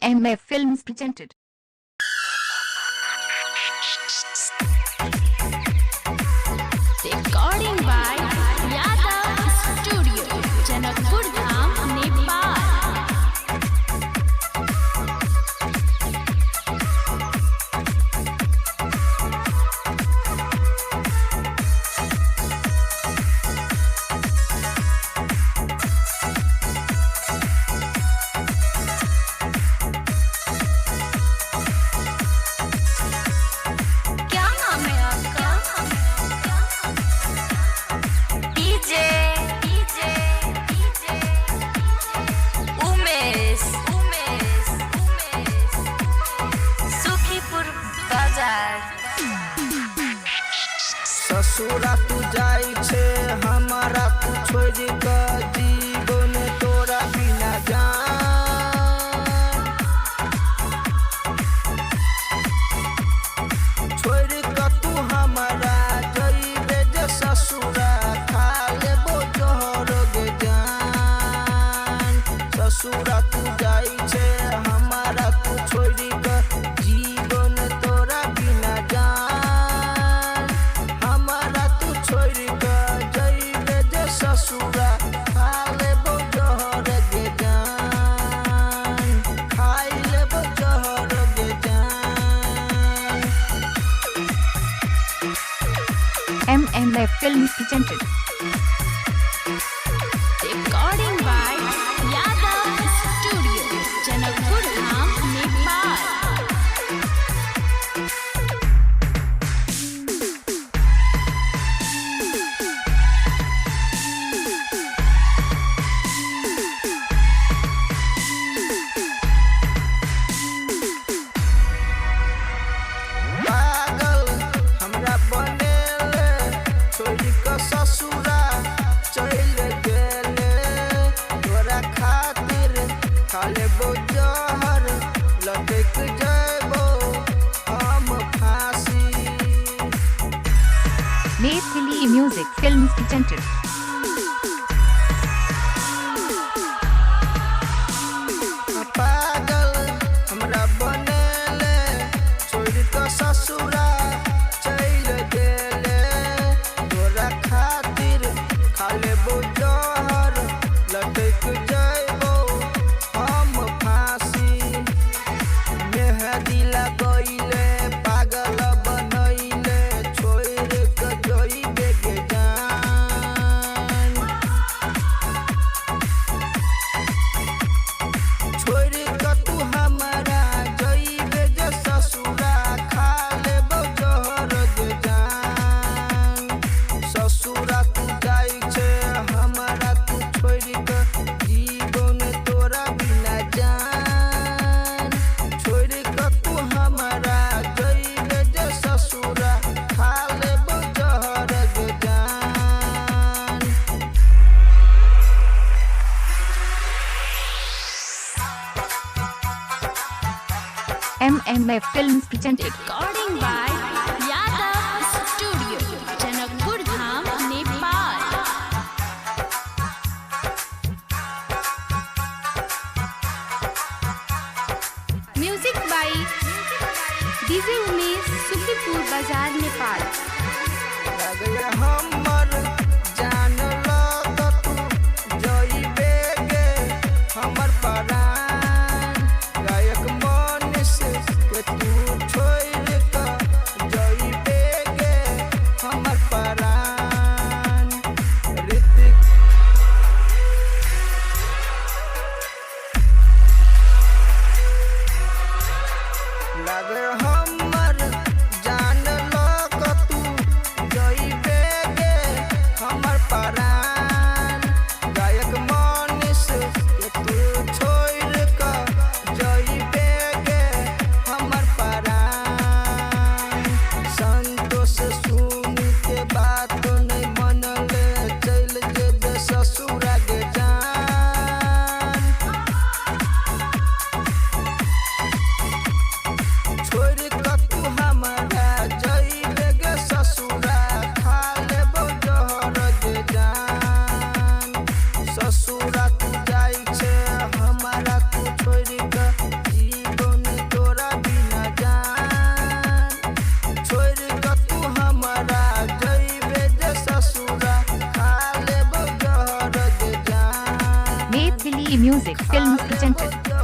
MMA Films presented. Recording by Yadav Studio, Janakpur Dham, Nepal. क्या नाम है आपका? डीजे उमेश सुखीपुर बाजार। ससुरा तू जाई छे हमारा तू छोड़ के जीवन तोरा बिना जान छोड़ के तू हमारा जइबे जे ससुरा खा लेबो जोहर गे जान ससुरा तू जाई छे हमारा तू छोड़ के जीवन तोरा बिना जान हमारा तू छोड़ के जइबे जे ससुरा खा लेबो जोहर गे जान खाई लेबो जोहर गे जान MMA Films presented. Recording by Yadav Studio, Janakpur Dham, Nepal. पागल हमरा बनेले छोड़ के ससुरा चल गेले तोरा खातिर खा लेबो जहर लटक जाबो हम फांसी Maythili Music Films presented. पागल हमरा बनेले छोड़ के ससुरा चल गेले तोरा खातिर खा लेबो जहर लटक जाबो हम फांसी मेहदी लगैले पागल बनैले छोड़ के जइबे गे जान छोड़ के तू हमारा जइबे जे ससुरा खा लेबो जोहर गे जान ससुरा तू जाई छे हमारा तू छोड़ के जीवन तोरा बिना जान छोड़ के तू हमारा जइबे जे ससुरा खा लेबो जोहर गे जान MMA Films presented. Recording by Yadav Studio, Janakpur Dham, Nepal. Music by DJ Umesh, Sukhipur Bazar, Nepal. लगे हमर जान लग तू जइबे गे हमर प्राण गायक मनीष के तू छोड़ के जइबे गे हमर प्राण ऋतिक लगे हमर जान लग तू जइबे गे Philly Music Films presented.